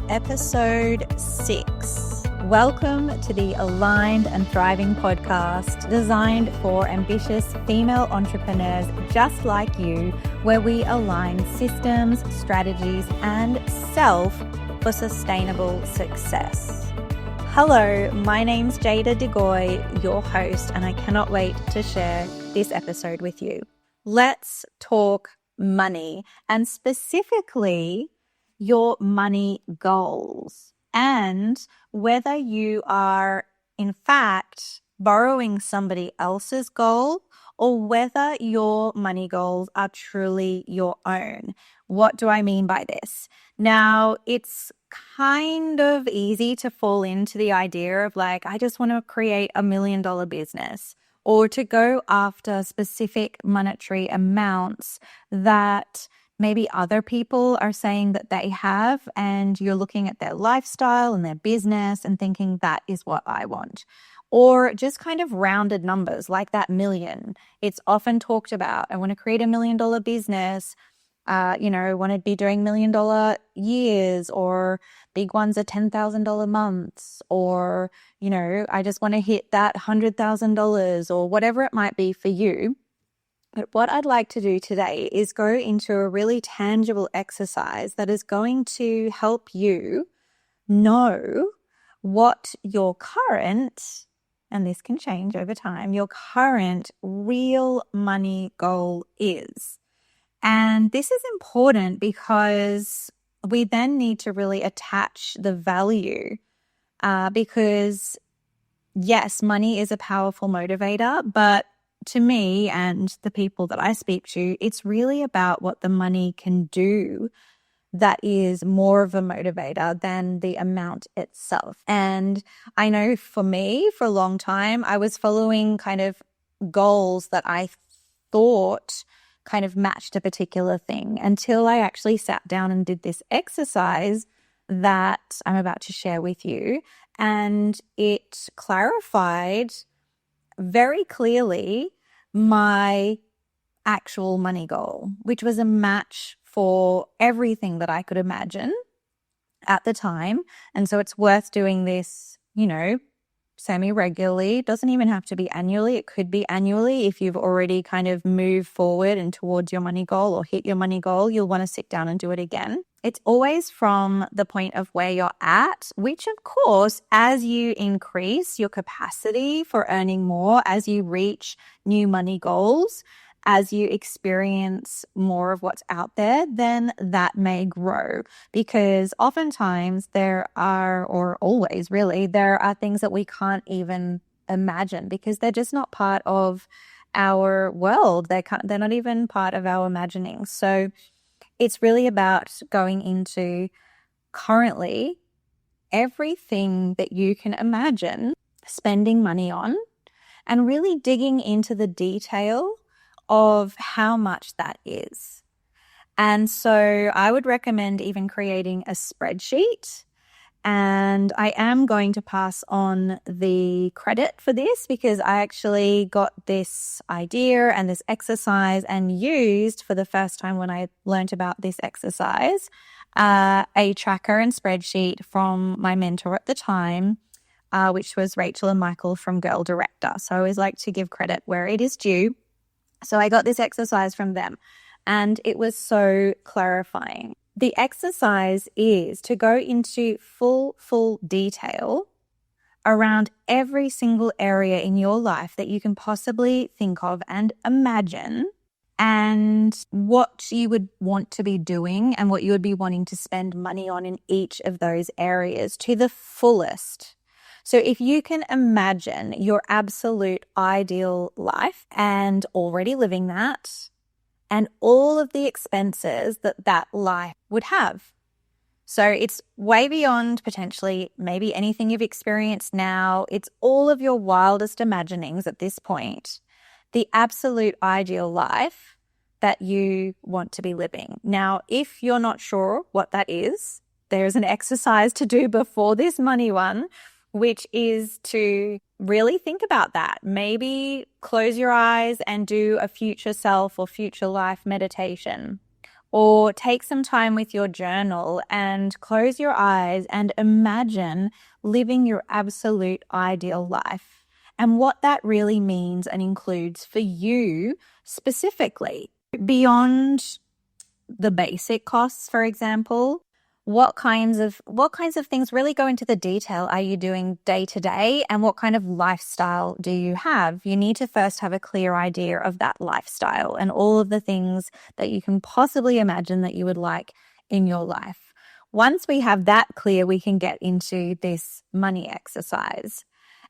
episode 6. Welcome to the Aligned and Thriving podcast, designed for ambitious female entrepreneurs just like you, where we align systems, strategies, and self for sustainable success. Hello, my name's Jada Goey, your host, and I cannot wait to share this episode with you. Let's talk money, and specifically your money goals, and whether you are in fact borrowing somebody else's goal or whether your money goals are truly your own. What do I mean by this? Now, it's kind of easy to fall into the idea of like, I just want to create $1 million business, or to go after specific monetary amounts that maybe other people are saying that they have, and you're looking at their lifestyle and their business and thinking that is what I want. Or just kind of rounded numbers like that million. It's often talked about, I want to create $1 million business, want to be doing $1 million years, or big ones are $10,000 months, or, I just want to hit that $100,000 or whatever it might be for you. But what I'd like to do today is go into a really tangible exercise that is going to help you know what your current, and this can change over time, your current real money goal is. And this is important because we then need to really attach the value because, yes, money is a powerful motivator, but to me and the people that I speak to, it's really about what the money can do that is more of a motivator than the amount itself. And I know for me, for a long time, I was following kind of goals that I thought kind of matched a particular thing until I actually sat down and did this exercise that I'm about to share with you. And it clarified very clearly my actual money goal, which was a match for everything that I could imagine at the time. And so it's worth doing this, semi-regularly. It doesn't even have to be annually. It could be annually. If you've already kind of moved forward and towards your money goal or hit your money goal, you'll want to sit down and do it again. It's always from the point of where you're at, which of course, as you increase your capacity for earning more, as you reach new money goals, as you experience more of what's out there, then that may grow, because oftentimes there are, or always really, there are things that we can't even imagine because they're just not part of our world. They're not even part of our imagining. So it's really about going into currently everything that you can imagine spending money on and really digging into the detail of how much that is. And so I would recommend even creating a spreadsheet. And I am going to pass on the credit for this because I actually got this idea and this exercise and used for the first time when I learned about this exercise, a tracker and spreadsheet from my mentor at the time, which was Rachel and Michael from Girl Director. So I always like to give credit where it is due. So I got this exercise from them and it was so clarifying. The exercise is to go into full detail around every single area in your life that you can possibly think of and imagine, and what you would want to be doing and what you would be wanting to spend money on in each of those areas to the fullest. So if you can imagine your absolute ideal life and already living that, and all of the expenses that life would have. So it's way beyond potentially maybe anything you've experienced now. It's all of your wildest imaginings at this point, the absolute ideal life that you want to be living. Now, if you're not sure what that is, there's an exercise to do before this money one, which is to really think about that. Maybe close your eyes and do a future self or future life meditation, Or take some time with your journal and close your eyes and imagine living your absolute ideal life and what that really means and includes for you specifically. Beyond the basic costs, for example, what kinds of things really go into the detail are you doing day to day, and what kind of lifestyle do you have? You need to first have a clear idea of that lifestyle and all of the things that you can possibly imagine that you would like in your life. Once we have that clear, we can get into this money exercise.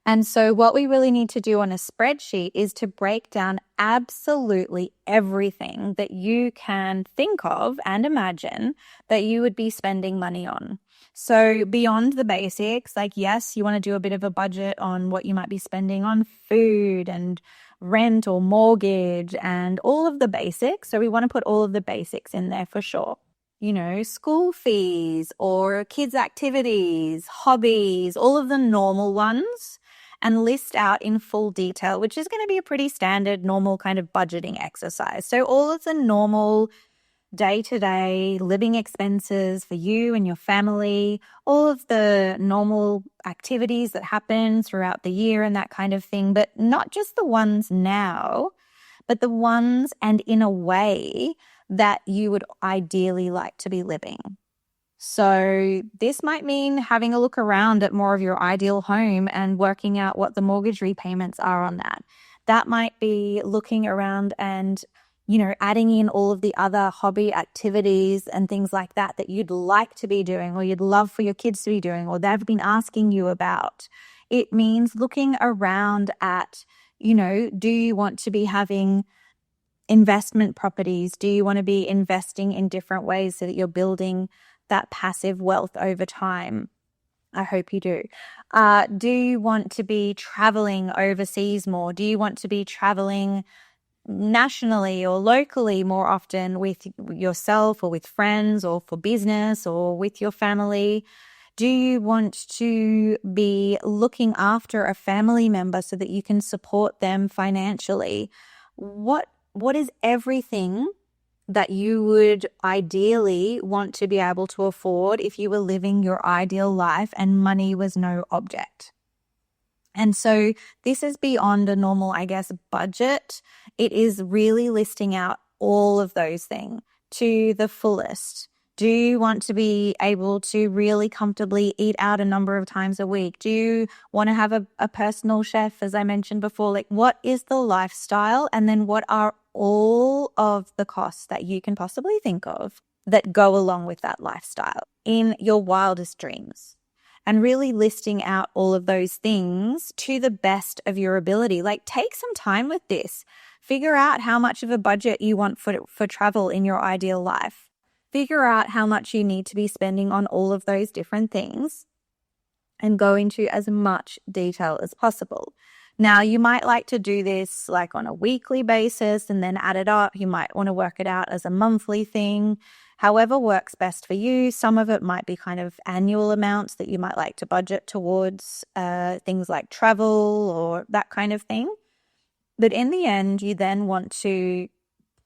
And so what we really need to do on a spreadsheet is to break down absolutely everything that you can think of and imagine that you would be spending money on. So beyond the basics, like, yes, you want to do a bit of a budget on what you might be spending on food and rent or mortgage and all of the basics. So we want to put all of the basics in there for sure. You know, school fees or kids' activities, hobbies, all of the normal ones, and list out in full detail, which is going to be a pretty standard, normal kind of budgeting exercise. So all of the normal day-to-day living expenses for you and your family, all of the normal activities that happen throughout the year and that kind of thing, but not just the ones now, but the ones and in a way that you would ideally like to be living. So this might mean having a look around at more of your ideal home and working out what the mortgage repayments are on that. That might be looking around and, you know, adding in all of the other hobby activities and things like that that you'd like to be doing or you'd love for your kids to be doing or they've been asking you about. It means looking around at, you know, do you want to be having investment properties? Do you want to be investing in different ways so that you're building that passive wealth over time? I hope you do. Do you want to be traveling overseas more? Do you want to be traveling nationally or locally more often with yourself or with friends or for business or with your family? Do you want to be looking after a family member so that you can support them financially? What is everything that you would ideally want to be able to afford if you were living your ideal life and money was no object? And so this is beyond a normal, I guess, budget. It is really listing out all of those things to the fullest. Do you want to be able to really comfortably eat out a number of times a week? Do you want to have a personal chef, as I mentioned before? Like, what is the lifestyle? And then what are all of the costs that you can possibly think of that go along with that lifestyle in your wildest dreams? And really listing out all of those things to the best of your ability. Like, take some time with this. Figure out how much of a budget you want for travel in your ideal life. Figure out how much you need to be spending on all of those different things and go into as much detail as possible. Now, you might like to do this like on a weekly basis and then add it up. You might want to work it out as a monthly thing. However works best for you. Some of it might be kind of annual amounts that you might like to budget towards things like travel or that kind of thing. But in the end, you then want to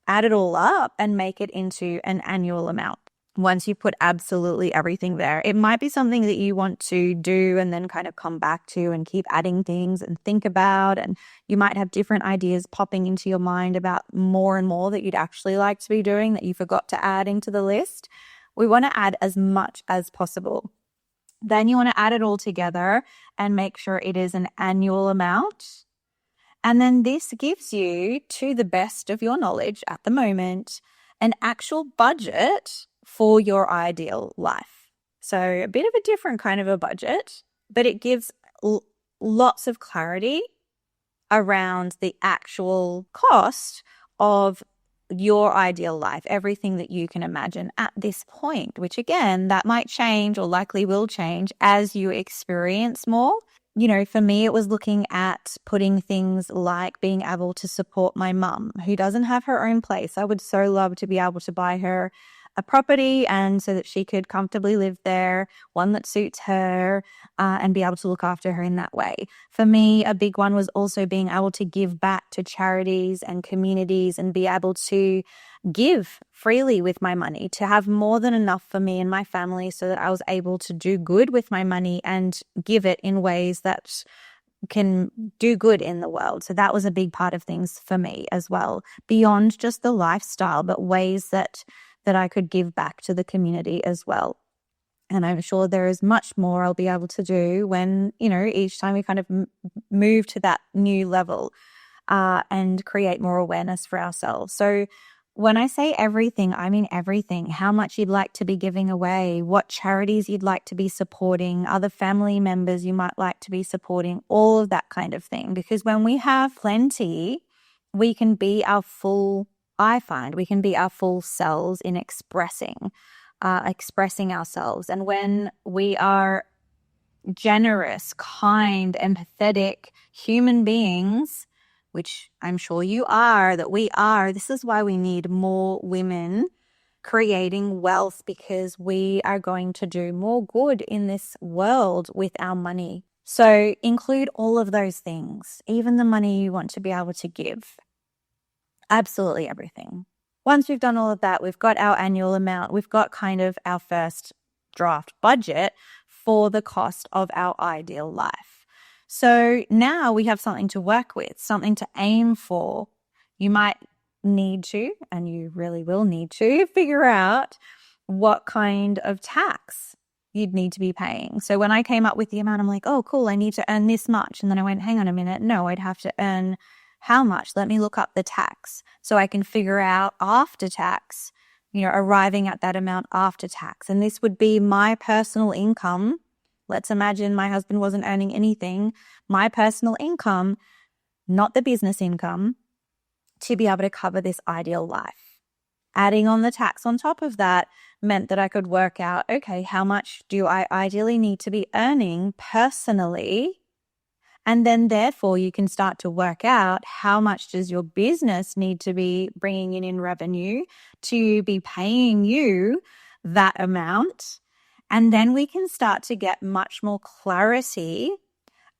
add it all up and make it into an annual amount. Once you put absolutely everything there, it might be something that you want to do and then kind of come back to and keep adding things and think about. And you might have different ideas popping into your mind about more and more that you'd actually like to be doing that you forgot to add into the list. We want to add as much as possible. Then you want to add it all together and make sure it is an annual amount. And then this gives you, to the best of your knowledge at the moment, an actual budget for your ideal life. So a bit of a different kind of a budget, but it gives lots of clarity around the actual cost of your ideal life, everything that you can imagine at this point, which again, that might change or likely will change as you experience more. You know, for me, it was looking at putting things like being able to support my mum who doesn't have her own place. I would so love to be able to buy her a property, and so that she could comfortably live there, one that suits her, and be able to look after her in that way. For me, a big one was also being able to give back to charities and communities and be able to give freely with my money, to have more than enough for me and my family so that I was able to do good with my money and give it in ways that can do good in the world. So that was a big part of things for me as well, beyond just the lifestyle, but ways that I could give back to the community as well. And I'm sure there is much more I'll be able to do when, each time we kind of move to that new level and create more awareness for ourselves. So when I say everything, I mean everything. How much you'd like to be giving away, what charities you'd like to be supporting, other family members you might like to be supporting, all of that kind of thing. Because when we have plenty, we can be our full, I find, we can be our full selves in expressing ourselves. And when we are generous, kind, empathetic human beings, which I'm sure you are, that we are, this is why we need more women creating wealth, because we are going to do more good in this world with our money. So include all of those things, even the money you want to be able to give. Absolutely everything. Once we've done all of that, we've got our annual amount, we've got kind of our first draft budget for the cost of our ideal life. So now we have something to work with, something to aim for. You might need to, and you really will need to, figure out what kind of tax you'd need to be paying. So when I came up with the amount, I'm like, oh, cool, I need to earn this much. And then I went, hang on a minute, no, I'd have to earn how much? Let me look up the tax so I can figure out after tax, arriving at that amount after tax. And this would be my personal income. Let's imagine my husband wasn't earning anything. My personal income, not the business income, to be able to cover this ideal life. Adding on the tax on top of that meant that I could work out, okay, how much do I ideally need to be earning personally? And then therefore you can start to work out how much does your business need to be bringing in revenue to be paying you that amount. And then we can start to get much more clarity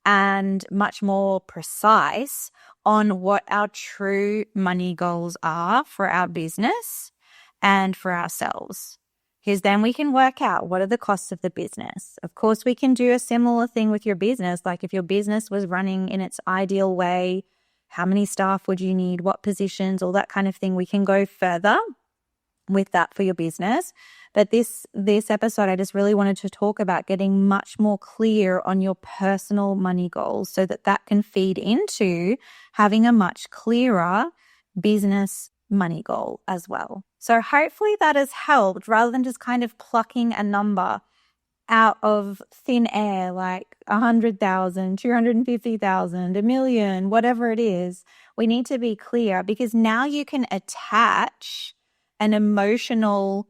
and much more precise on what our true money goals are for our business and for ourselves. Because then we can work out what are the costs of the business. Of course, we can do a similar thing with your business. Like if your business was running in its ideal way, how many staff would you need, what positions, all that kind of thing. We can go further with that for your business. But this episode, I just really wanted to talk about getting much more clear on your personal money goals so that can feed into having a much clearer business money goal as well. So hopefully that has helped, rather than just kind of plucking a number out of thin air, like 100,000, 250,000, a million, whatever it is. We need to be clear, because now you can attach an emotional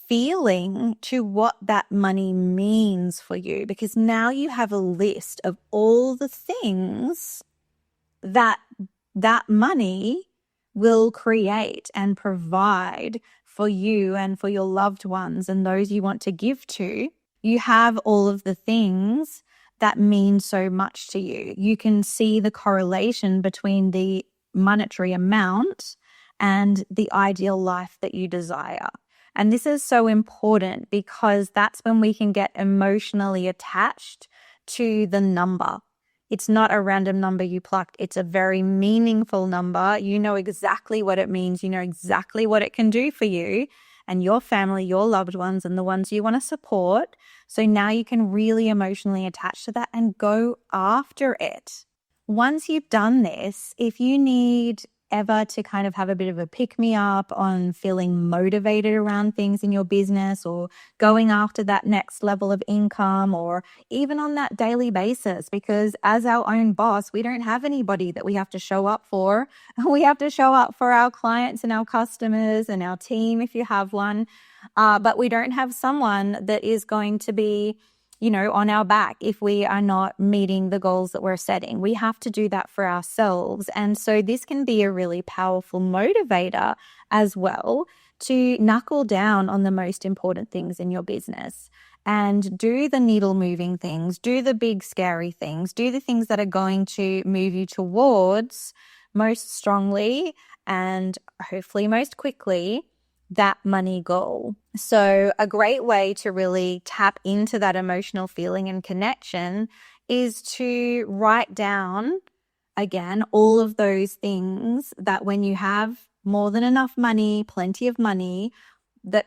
feeling to what that money means for you, because now you have a list of all the things that money will create and provide for you and for your loved ones and those you want to give to. You have all of the things that mean so much to you. You can see the correlation between the monetary amount and the ideal life that you desire. And this is so important, because that's when we can get emotionally attached to the number. It's not a random number you plucked. It's a very meaningful number. You know exactly what it means. You know exactly what it can do for you and your family, your loved ones, and the ones you want to support. So now you can really emotionally attach to that and go after it. Once you've done this, if you need ever to kind of have a bit of a pick-me-up on feeling motivated around things in your business, or going after that next level of income, or even on that daily basis, because as our own boss, we don't have anybody that we have to show up for. We have to show up for our clients and our customers and our team if you have one, but we don't have someone that is going to be on our back if we are not meeting the goals that we're setting. We have to do that for ourselves. And so this can be a really powerful motivator as well to knuckle down on the most important things in your business and do the needle moving things, do the big scary things, do the things that are going to move you towards most strongly and hopefully most quickly that money goal. So a great way to really tap into that emotional feeling and connection is to write down, again, all of those things that when you have more than enough money, plenty of money, that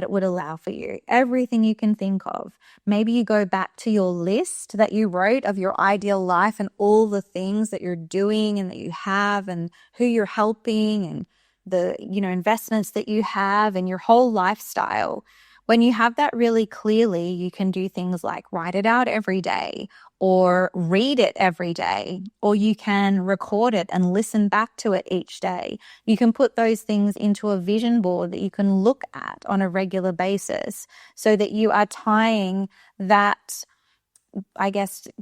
it would allow for you. Everything you can think of. Maybe you go back to your list that you wrote of your ideal life and all the things that you're doing and that you have and who you're helping and the, investments that you have and your whole lifestyle. When you have that really clearly, you can do things like write it out every day or read it every day, or you can record it and listen back to it each day. You can put those things into a vision board that you can look at on a regular basis so that you are tying that,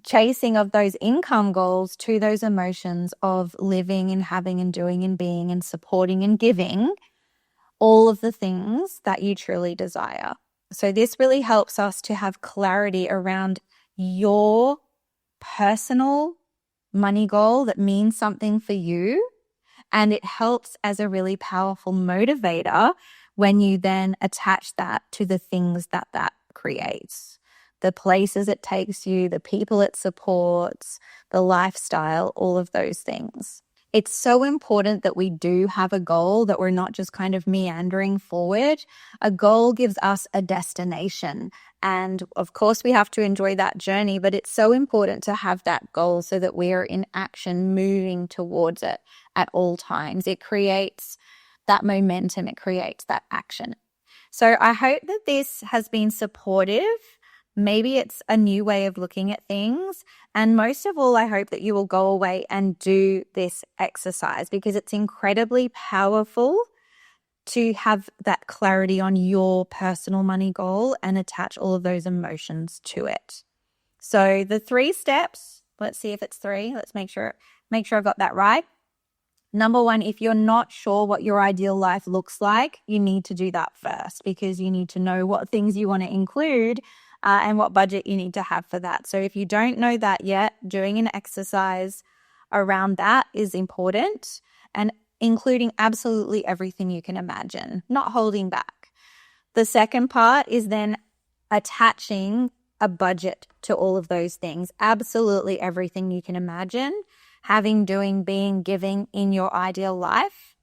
chasing of those income goals to those emotions of living and having and doing and being and supporting and giving all of the things that you truly desire. So this really helps us to have clarity around your personal money goal that means something for you. And it helps as a really powerful motivator when you then attach that to the things that creates. The places it takes you, the people it supports, the lifestyle, all of those things. It's so important that we do have a goal, that we're not just kind of meandering forward. A goal gives us a destination. And of course, we have to enjoy that journey, but it's so important to have that goal so that we are in action, moving towards it at all times. It creates that momentum, it creates that action. So I hope that this has been supportive. Maybe it's a new way of looking at things. And most of all, I hope that you will go away and do this exercise because it's incredibly powerful to have that clarity on your personal money goal and attach all of those emotions to it. So the 3 steps, let's see if it's 3. Let's make sure I've got that right. Number 1, if you're not sure what your ideal life looks like, you need to do that first because you need to know what things you want to include and what budget you need to have for that. So if you don't know that yet, doing an exercise around that is important and including absolutely everything you can imagine, not holding back. The second part is then attaching a budget to all of those things, absolutely everything you can imagine, having, doing, being, giving in your ideal life,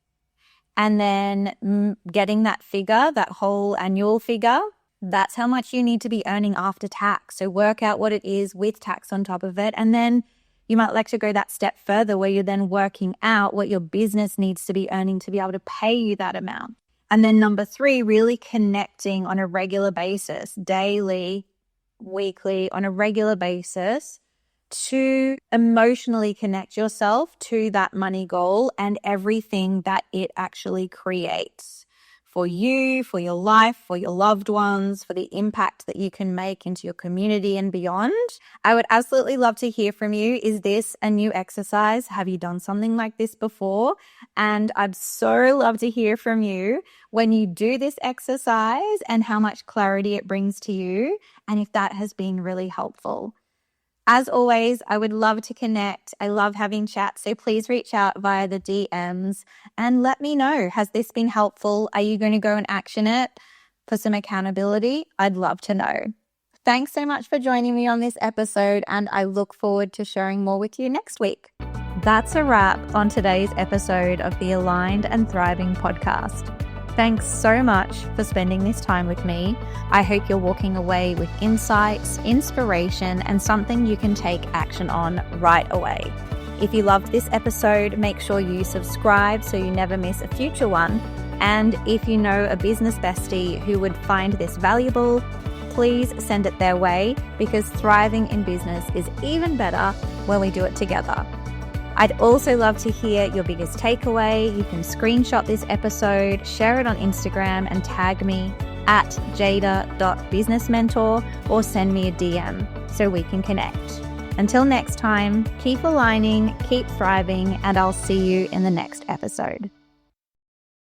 and then getting that figure, that whole annual figure. That's how much you need to be earning after tax. So work out what it is with tax on top of it. And then you might like to go that step further where you're then working out what your business needs to be earning to be able to pay you that amount. And then number 3, really connecting on a regular basis, daily, weekly, on a regular basis to emotionally connect yourself to that money goal and everything that it actually creates. For you, for your life, for your loved ones, for the impact that you can make into your community and beyond. I would absolutely love to hear from you. Is this a new exercise? Have you done something like this before? And I'd so love to hear from you when you do this exercise and how much clarity it brings to you and if that has been really helpful. As always, I would love to connect. I love having chats, so please reach out via the DMs and let me know. Has this been helpful? Are you going to go and action it for some accountability? I'd love to know. Thanks so much for joining me on this episode, and I look forward to sharing more with you next week. That's a wrap on today's episode of the Aligned and Thriving podcast. Thanks so much for spending this time with me. I hope you're walking away with insights, inspiration, and something you can take action on right away. If you loved this episode, make sure you subscribe so you never miss a future one. And if you know a business bestie who would find this valuable, please send it their way because thriving in business is even better when we do it together. I'd also love to hear your biggest takeaway. You can screenshot this episode, share it on Instagram and tag me at jada.businessmentor or send me a DM so we can connect. Until next time, keep aligning, keep thriving, and I'll see you in the next episode.